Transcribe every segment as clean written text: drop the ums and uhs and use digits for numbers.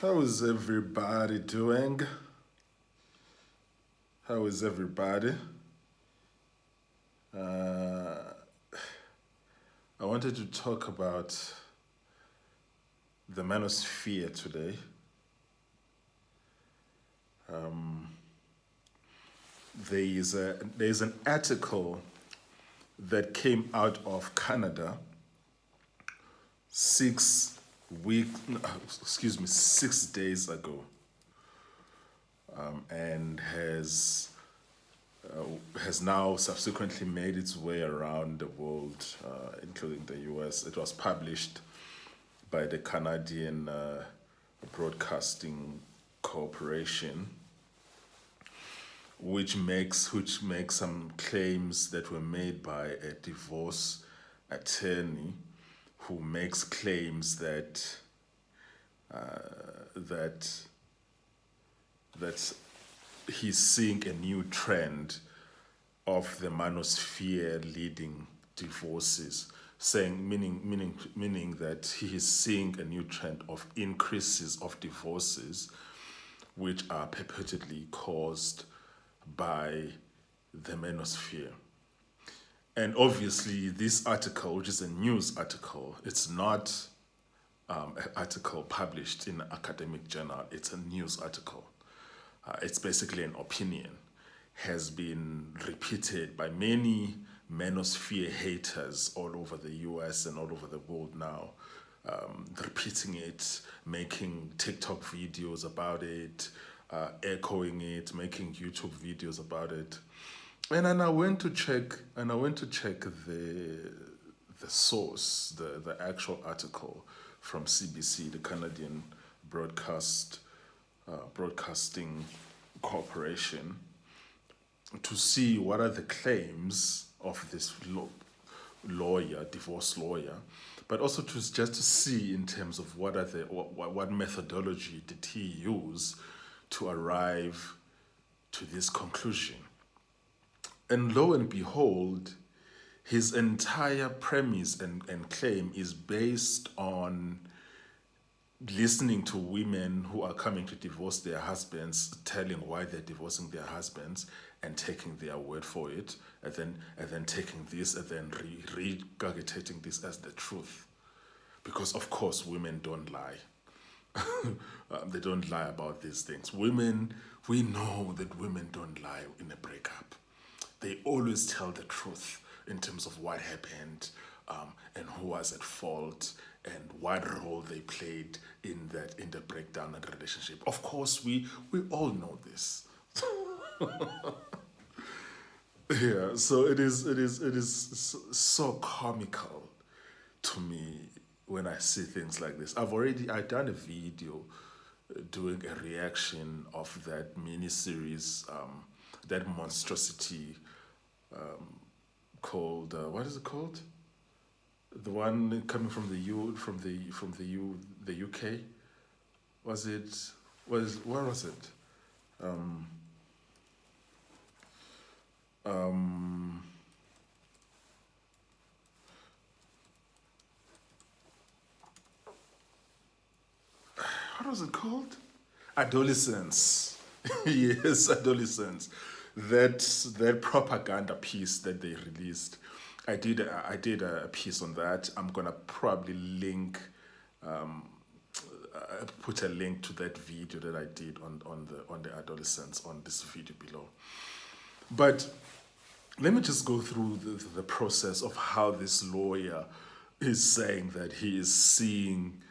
How is everybody doing? How is everybody? Uh, I wanted to talk about the Manosphere today. Um, there's an article that came out of Canada 6 days ago, and has now subsequently made its way around the world, including the US. It was published by the Canadian Broadcasting Corporation, which makes some claims that were made by a divorce attorney who makes claims that that he's seeing a new trend of the manosphere leading divorces, meaning that he is seeing a new trend of increases of divorces which are perpetually caused by the manosphere. And obviously this article, which is a news article, it's not an article published in an academic journal, it's a news article. It's basically an opinion, has been repeated by many manosphere haters all over the US and all over the world now, repeating it, making TikTok videos about it, echoing it, making YouTube videos about it. And then I went to check the source, the actual article from CBC, the Canadian Broadcasting Corporation, to see what are the claims of this divorce lawyer, but also just to see in terms of what methodology did he use to arrive to this conclusion. And lo and behold, his entire premise and claim is based on listening to women who are coming to divorce their husbands, telling why they're divorcing their husbands, and taking their word for it, and then taking this and then regurgitating this as the truth. Because of course women don't lie. They don't lie about these things. We know that women don't lie in a breakup. They always tell the truth in terms of what happened, and who was at fault and what role they played in the breakdown of the relationship. Of course, we all know this. Yeah, so it is so comical to me when I see things like this. I done a video doing a reaction of that mini series, that monstrosity, called what is it called? The one coming from the UK. Where was it? Um, what was it called? Adolescence. Yes, adolescence. That propaganda piece that they released. I did a piece on that. I'm gonna probably put a link to that video that I did on the adolescence on this video below. But let me just go through the process of how this lawyer is saying that he is seeing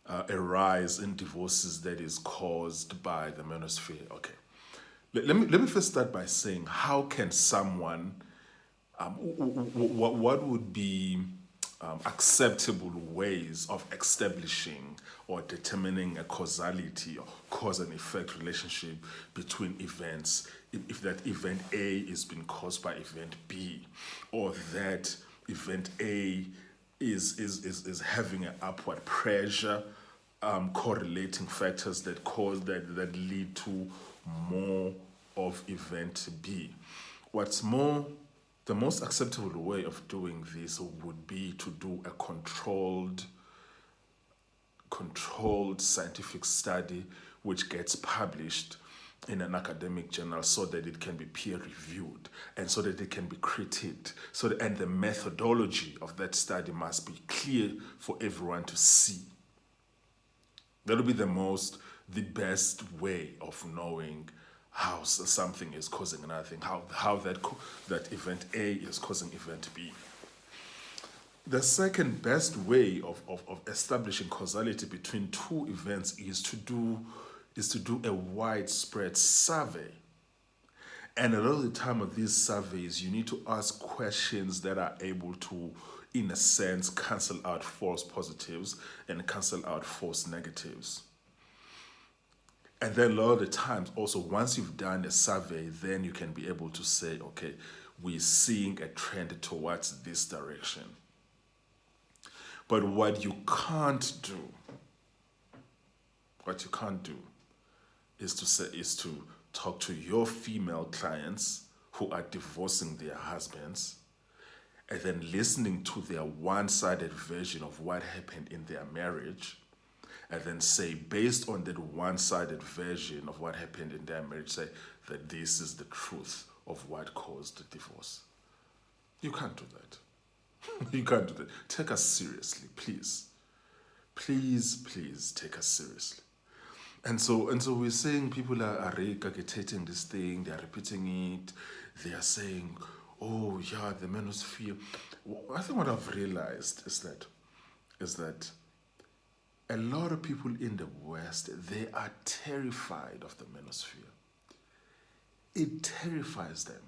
a rise in divorces that is caused by the manosphere. Okay, let me first start by saying, how can someone, what would be acceptable ways of establishing or determining a causality or cause and effect relationship between events, if that event A is being caused by event B, or that event A is having an upward pressure, correlating factors that lead to more of event B. What's more, the most acceptable way of doing this would be to do a controlled controlled scientific study which gets published in an academic journal so that it can be peer reviewed and so that it can be critiqued. And the methodology of that study must be clear for everyone to see. That will be the best way of knowing how something is causing another thing, how that event A is causing event B. The second best way of establishing causality between two events is to do a widespread survey. And a lot of the time of these surveys, you need to ask questions that are able to, in a sense, cancel out false positives and cancel out false negatives. And then a lot of the times, also, once you've done a survey, then you can be able to say, okay, we're seeing a trend towards this direction. But what you can't do is to talk to your female clients who are divorcing their husbands and then listening to their one-sided version of what happened in their marriage, and then say, based on that one-sided version of what happened in their marriage, say that this is the truth of what caused the divorce. You can't do that. You can't do that. Take us seriously, please. Please take us seriously. And so we're saying people are regurgitating this thing, they are repeating it, they are saying, oh yeah, the Manosphere. I think what I've realized is that a lot of people in the West, they are terrified of the Manosphere. It terrifies them.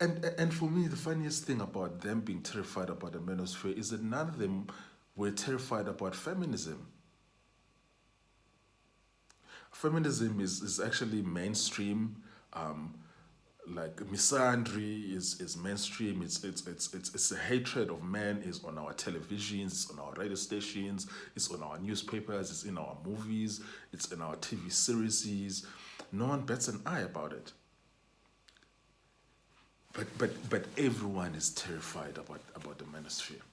And for me, the funniest thing about them being terrified about the Manosphere is that none of them were terrified about feminism. Feminism is actually mainstream. Like misandry is mainstream. It's a hatred of men is on our televisions, it's on our radio stations, it's on our newspapers, it's in our movies, it's in our TV series. No one bats an eye about it. But everyone is terrified about the Manosphere.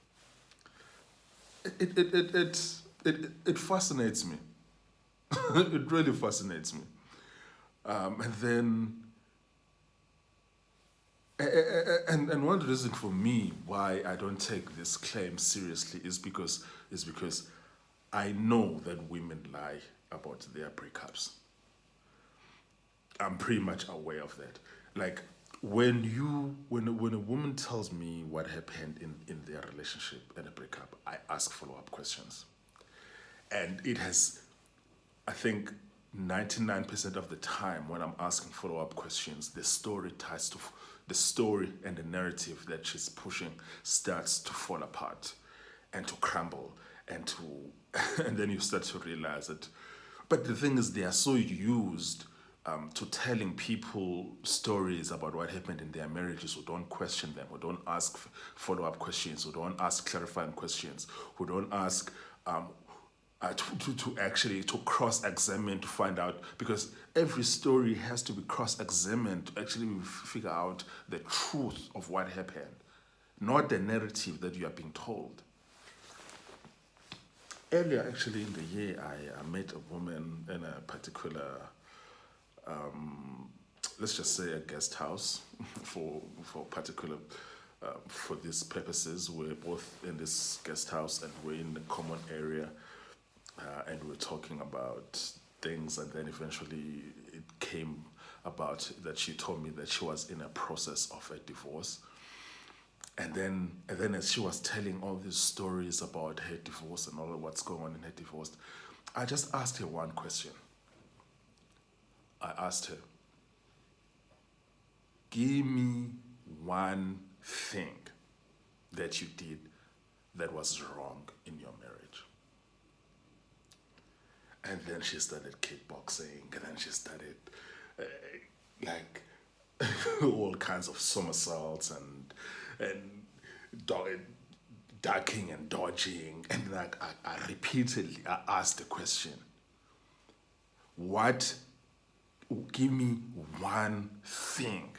It fascinates me. It really fascinates me. And one reason for me why I don't take this claim seriously is because I know that women lie about their breakups. I'm pretty much aware of that. Like when a woman tells me what happened in their relationship and a breakup, I ask follow-up questions. And it has, I think, 99% of the time when I'm asking follow-up questions, the story and the narrative that she's pushing starts to fall apart and to crumble and then you start to realize it. But the thing is, they are so used to telling people stories about what happened in their marriages who don't question them, who don't ask follow-up questions, who don't ask clarifying questions, who don't ask to cross-examine to find out, because every story has to be cross-examined to actually figure out the truth of what happened, not the narrative that you are being told. Earlier, actually, in the year, I met a woman in a particular, let's just say a guest house for these purposes. We're both in this guest house and we're in the common area. And we're talking about things, and then eventually it came about that she told me that she was in a process of a divorce. And then as she was telling all these stories about her divorce and all of what's going on in her divorce, I just asked her one question. I asked her, give me one thing that you did that was wrong in your marriage. And then she started kickboxing, and then she started all kinds of somersaults and ducking and dodging. And I repeatedly asked the question, give me one thing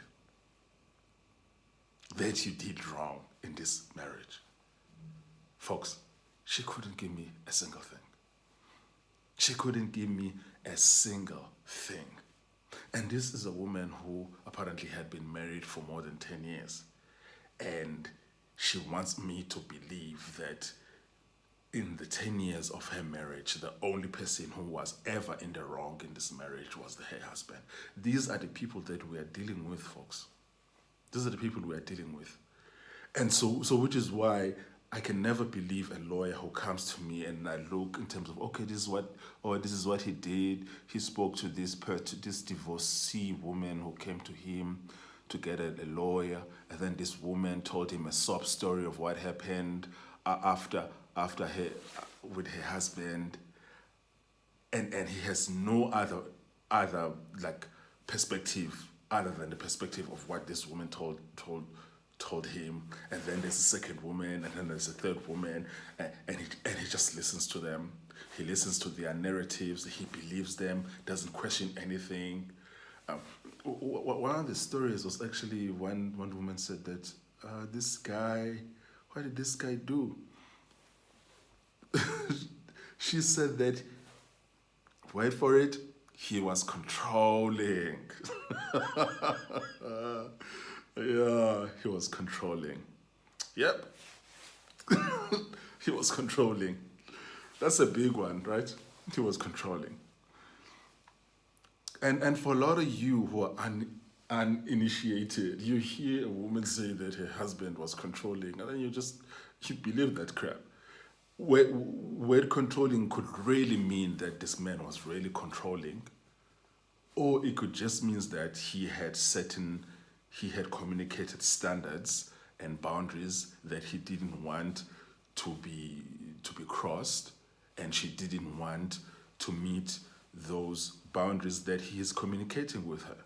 that you did wrong in this marriage. Folks, she couldn't give me a single thing. She couldn't give me a single thing. And this is a woman who apparently had been married for more than 10 years. And she wants me to believe that in the 10 years of her marriage, the only person who was ever in the wrong in this marriage was her husband. These are the people that we are dealing with, folks. These are the people we are dealing with. And so which is why I can never believe a lawyer who comes to me and I look in terms of, okay, this is what he did. He spoke to this divorcee woman who came to him to get a lawyer, and then this woman told him a sob story of what happened after her with her husband, and he has no other like perspective other than the perspective of what this woman told him. And then there's a second woman, and then there's a third woman, and he just listens to them. He listens to their narratives. He believes them. Doesn't question anything. One of the stories was actually one woman said that this guy, what did this guy do? She said that, wait for it, he was controlling. Yeah, he was controlling. Yep. He was controlling. That's a big one, right? He was controlling. And for a lot of you who are uninitiated, you hear a woman say that her husband was controlling, and then you believe that crap. Where controlling could really mean that this man was really controlling, or it could just mean that he had communicated standards and boundaries that he didn't want to be crossed, and she didn't want to meet those boundaries that he is communicating with her.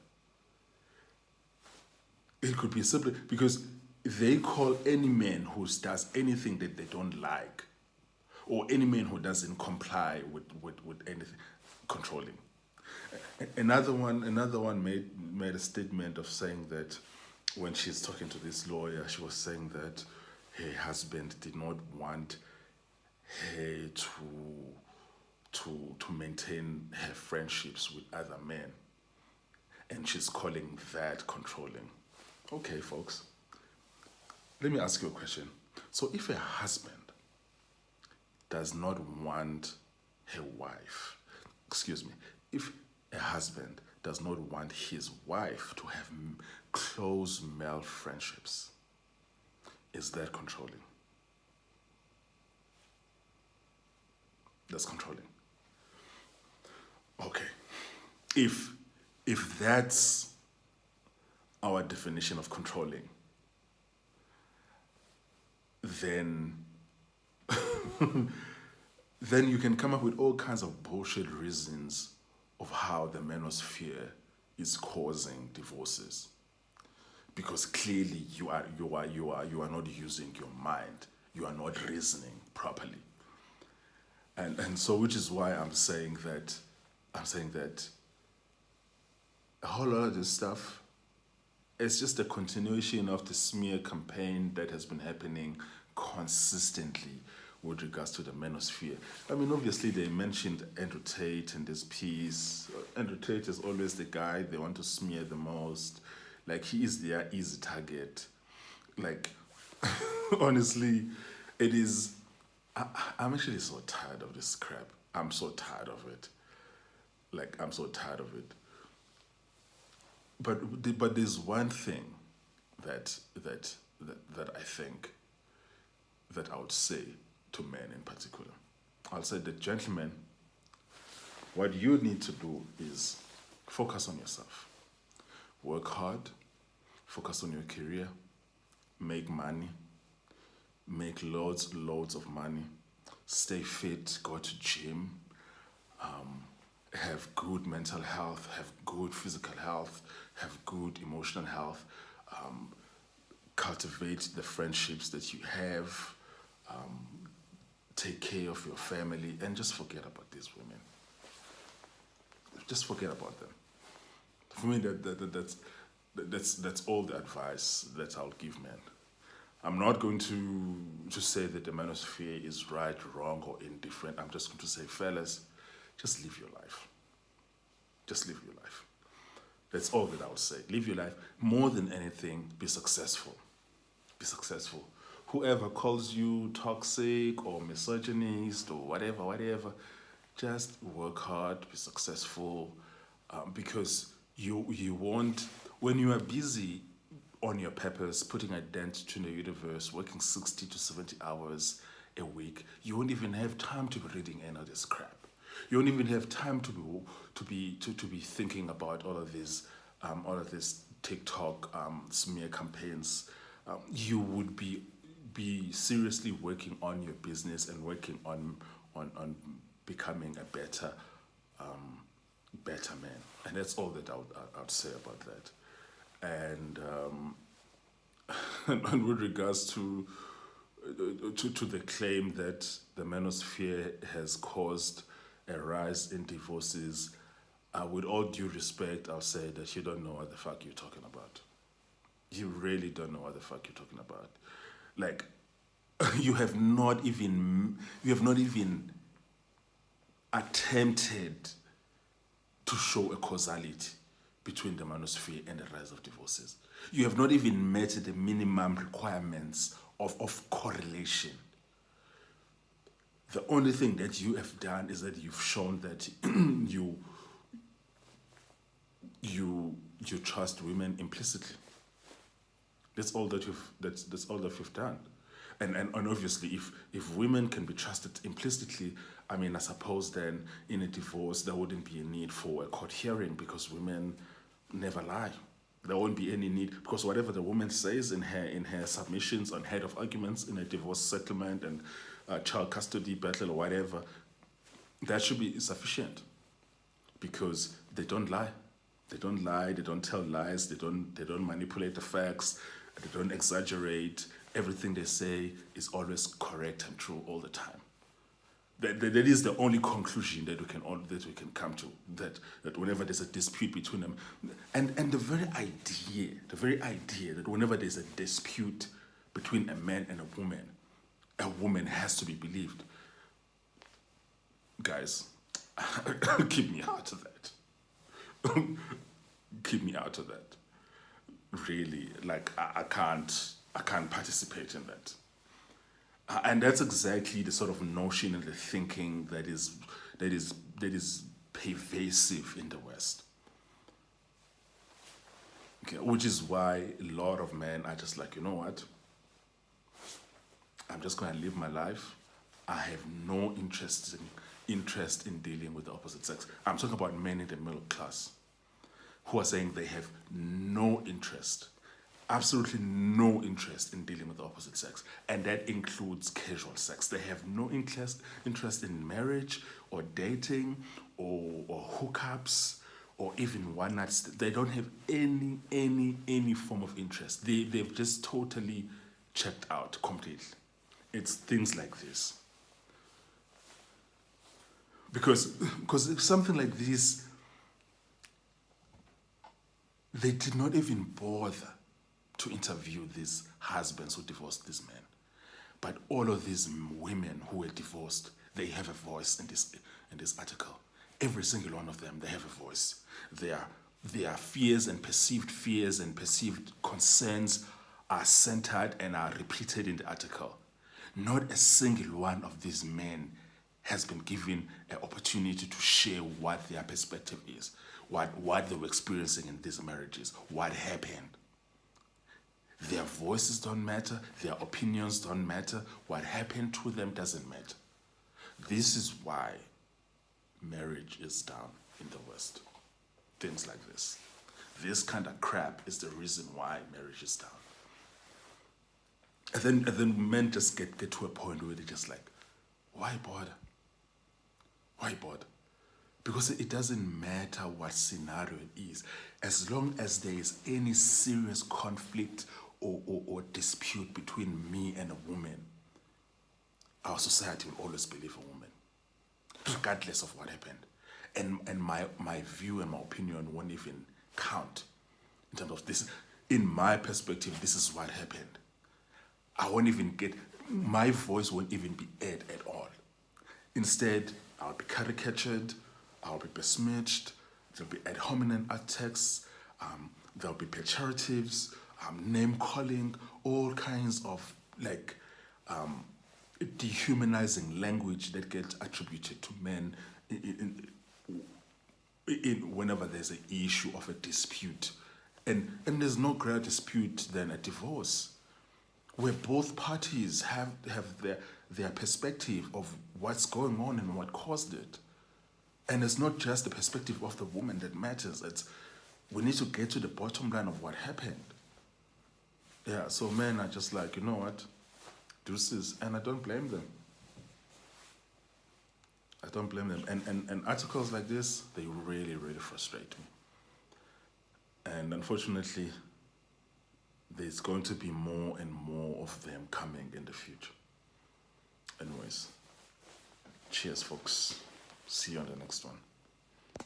It could be simply because they call any man who does anything that they don't like, or any man who doesn't comply with anything, controlling. Another one made a statement of saying that when she's talking to this lawyer, she was saying that her husband did not want her to maintain her friendships with other men, and she's calling that controlling. Okay, folks, let me ask you a question. So if a husband does not want her wife, if a husband does not want his wife to have close male friendships, is that controlling? That's controlling. Okay. If that's our definition of controlling, then then you can come up with all kinds of bullshit reasons of how the manosphere is causing divorces. Because clearly you are not using your mind. You are not reasoning properly. And so which is why I'm saying that a whole lot of this stuff is just a continuation of the smear campaign that has been happening consistently with regards to the manosphere. I mean, obviously they mentioned Andrew Tate in this piece. Andrew Tate is always the guy they want to smear the most. Like, he is their easy target. Like, honestly, it is... I'm actually so tired of this crap. I'm so tired of it. Like, I'm so tired of it. But there's one thing that I think that I would say to men in particular. I'll say that, gentlemen, what you need to do is focus on yourself. Work hard, focus on your career, make money, make loads of money, stay fit, go to gym, have good mental health, have good physical health, have good emotional health, cultivate the friendships that you have, take care of your family, and just forget about these women. Just forget about them. For me, that's all the advice that I'll give men. I'm not going to say that the manosphere is right, wrong, or indifferent. I'm just going to say, fellas, just live your life. Just live your life. That's all that I would say. Live your life. More than anything, be successful. Be successful. Whoever calls you toxic or misogynist or whatever, just work hard, be successful, because you won't, when you are busy on your purpose, putting a dent to the universe, working 60 to 70 hours a week, you won't even have time to be reading any of this crap. You won't even have time to be thinking about all of this TikTok smear campaigns. You would be seriously working on your business and working on becoming a better man. And that's all that I would say about that. And and with regards to the claim that the manosphere has caused a rise in divorces, with all due respect, I'll say that you don't know what the fuck you're talking about. You really don't know what the fuck you're talking about. Like, you have not even attempted to show a causality between the manosphere and the rise of divorces. You have not even met the minimum requirements of correlation. The only thing that you have done is that you've shown that you trust women implicitly. That's all that you've done. And obviously, if women can be trusted implicitly, I mean, I suppose then in a divorce there wouldn't be a need for a court hearing, because women never lie. There won't be any need, because whatever the woman says in her submissions on head of arguments in a divorce settlement and child custody battle or whatever, that should be sufficient, because they don't lie. They don't lie. They don't tell lies. They don't manipulate the facts. They don't exaggerate. Everything they say is always correct and true all the time. That is the only conclusion that we can come to. That whenever there's a dispute between them, and the very idea that whenever there's a dispute between a man and a woman has to be believed. Guys, keep me out of that. Keep me out of that. Really, like I can't participate in that. And that's exactly the sort of notion and the thinking that is pervasive in the West. Okay, which is why a lot of men are just like, you know what? I'm just going to live my life. I have no interest in dealing with the opposite sex. I'm talking about men in the middle class who are saying they have no interest, absolutely no interest in dealing with the opposite sex. And that includes casual sex. They have no interest in marriage or dating or hookups or even one night. They don't have any form of interest. They've just totally checked out completely. It's things like this. Because if something like this, they did not even bother to interview these husbands who divorced these men. But all of these women who were divorced, they have a voice in this article. Every single one of them, they have a voice. Their fears and perceived concerns are centered and are repeated in the article. Not a single one of these men has been given an opportunity to share what their perspective is, what they were experiencing in these marriages, what happened. Their voices don't matter, their opinions don't matter, what happened to them doesn't matter. This is why marriage is down in the West. Things like this. This kind of crap is the reason why marriage is down. And then men just get to a point where they're just like, why bother? Why bother? Because it doesn't matter what scenario it is. As long as there is any serious conflict or dispute between me and a woman, our society will always believe a woman, regardless of what happened. And my view and my opinion won't even count in terms of this. In my perspective, this is what happened. My voice won't even be aired at all. Instead, I'll be caricatured, I'll be besmirched. There'll be ad hominem attacks. There'll be pejoratives, name calling, all kinds of like dehumanizing language that gets attributed to men whenever there's an issue of a dispute. And there's no greater dispute than a divorce, where both parties have their perspective of what's going on and what caused it. And it's not just the perspective of the woman that matters. It's we need to get to the bottom line of what happened. Yeah, so men are just like, you know what, deuces, and I don't blame them. I don't blame them. And articles like this, they really, really frustrate me. And unfortunately, there's going to be more and more of them coming in the future. Anyways, cheers, folks. See you on the next one.